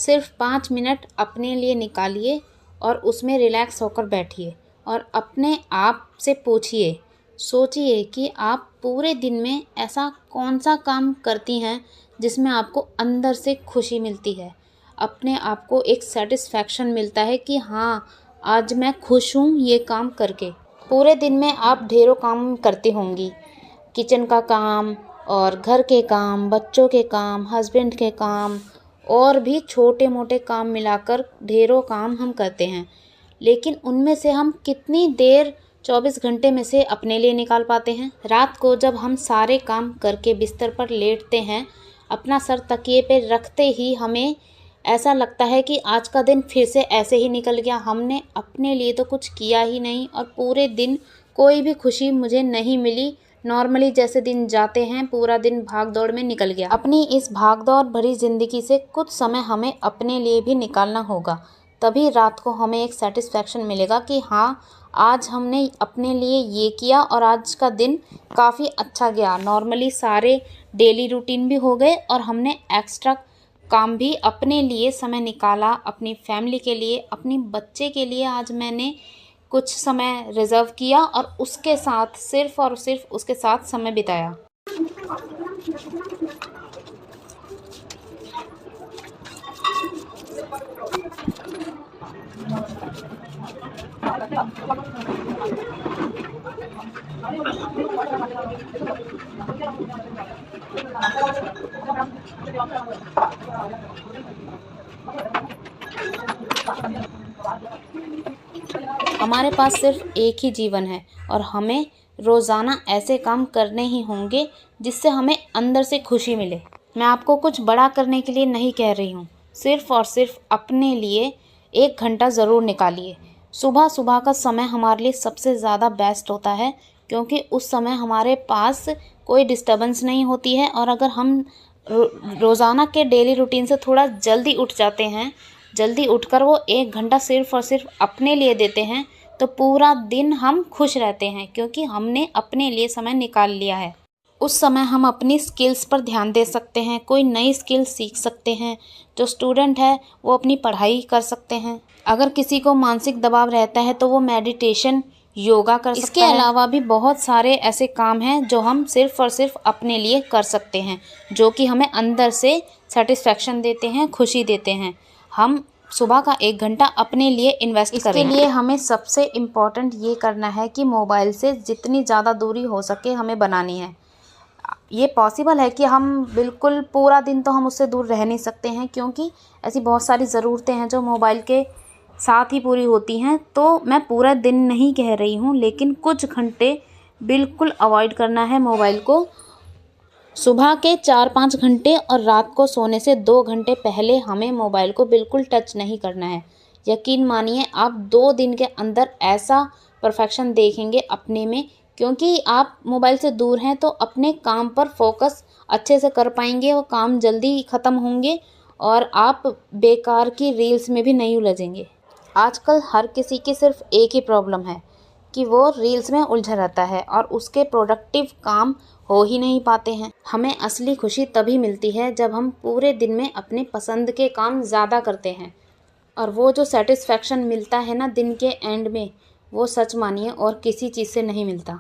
सिर्फ 5 मिनट अपने लिए निकालिए और उसमें रिलैक्स होकर बैठिए और अपने आप से पूछिए, सोचिए कि आप पूरे दिन में ऐसा कौन सा काम करती हैं जिसमें आपको अंदर से खुशी मिलती है, अपने आप को एक सेटिस्फैक्शन मिलता है कि हाँ, आज मैं खुश हूँ ये काम करके। पूरे दिन में आप ढेरों काम करती होंगी, किचन का काम और घर के काम, बच्चों के काम, हस्बैंड के काम और भी छोटे मोटे काम मिलाकर ढेरों काम हम करते हैं। लेकिन उनमें से हम कितनी देर 24 घंटे में से अपने लिए निकाल पाते हैं? रात को जब हम सारे काम करके बिस्तर पर लेटते हैं, अपना सर तकिए पे रखते ही हमें ऐसा लगता है कि आज का दिन फिर से ऐसे ही निकल गया, हमने अपने लिए तो कुछ किया ही नहीं और पूरे दिन कोई भी खुशी मुझे नहीं मिली। नॉर्मली जैसे दिन जाते हैं, पूरा दिन भाग दौड़ में निकल गया। अपनी इस भाग दौड़ भरी ज़िंदगी से कुछ समय हमें अपने लिए भी निकालना होगा, तभी रात को हमें एक सेटिस्फैक्शन मिलेगा कि हाँ, आज हमने अपने लिए ये किया और आज का दिन काफ़ी अच्छा गया। नॉर्मली सारे डेली रूटीन भी हो गए और हमने एक्स्ट्रा काम भी अपने लिए समय निकाला, अपनी फैमिली के लिए, अपनी बच्चे के लिए आज मैंने कुछ समय रिज़र्व किया और उसके साथ सिर्फ़ और सिर्फ उसके साथ समय बिताया। हमारे पास सिर्फ एक ही जीवन है और हमें रोज़ाना ऐसे काम करने ही होंगे जिससे हमें अंदर से खुशी मिले। मैं आपको कुछ बड़ा करने के लिए नहीं कह रही हूँ, सिर्फ और सिर्फ अपने लिए 1 घंटा ज़रूर निकालिए। सुबह सुबह का समय हमारे लिए सबसे ज़्यादा बेस्ट होता है, क्योंकि उस समय हमारे पास कोई डिस्टर्बेंस नहीं होती है और अगर हम रोज़ाना के डेली रूटीन से थोड़ा जल्दी उठ जाते हैं, जल्दी उठकर वो 1 घंटा सिर्फ़ और सिर्फ अपने लिए देते हैं, तो पूरा दिन हम खुश रहते हैं क्योंकि हमने अपने लिए समय निकाल लिया है। उस समय हम अपनी स्किल्स पर ध्यान दे सकते हैं, कोई नई स्किल सीख सकते हैं। जो स्टूडेंट है वो अपनी पढ़ाई कर सकते हैं। अगर किसी को मानसिक दबाव रहता है तो वो मेडिटेशन, योगा कर सकता है। इसके अलावा भी बहुत सारे ऐसे काम हैं जो हम सिर्फ़ और सिर्फ अपने लिए कर सकते हैं, जो कि हमें अंदर से सेटिस्फैक्शन देते हैं, खुशी देते हैं। हम सुबह का 1 घंटा अपने लिए इन्वेस्ट करें। इसके लिए हमें सबसे इम्पॉर्टेंट ये करना है कि मोबाइल से जितनी ज़्यादा दूरी हो सके हमें बनानी है। ये पॉसिबल है कि हम बिल्कुल पूरा दिन तो हम उससे दूर रह नहीं सकते हैं, क्योंकि ऐसी बहुत सारी ज़रूरतें हैं जो मोबाइल के साथ ही पूरी होती हैं। तो मैं पूरा दिन नहीं कह रही हूँ, लेकिन कुछ घंटे बिल्कुल अवॉइड करना है मोबाइल को। सुबह के 4-5 घंटे और रात को सोने से 2 घंटे पहले हमें मोबाइल को बिल्कुल टच नहीं करना है। यकीन मानिए, आप 2 दिन के अंदर ऐसा परफेक्शन देखेंगे अपने में, क्योंकि आप मोबाइल से दूर हैं तो अपने काम पर फोकस अच्छे से कर पाएंगे, वो काम जल्दी ख़त्म होंगे और आप बेकार की रील्स में भी नहीं उलझेंगे। आजकल हर किसी की सिर्फ एक ही प्रॉब्लम है कि वो रील्स में उलझा रहता है और उसके प्रोडक्टिव काम हो ही नहीं पाते हैं। हमें असली खुशी तभी मिलती है जब हम पूरे दिन में अपने पसंद के काम ज़्यादा करते हैं, और वो जो सेटिस्फैक्शन मिलता है ना दिन के एंड में, वो सच मानिए और किसी चीज़ से नहीं मिलता।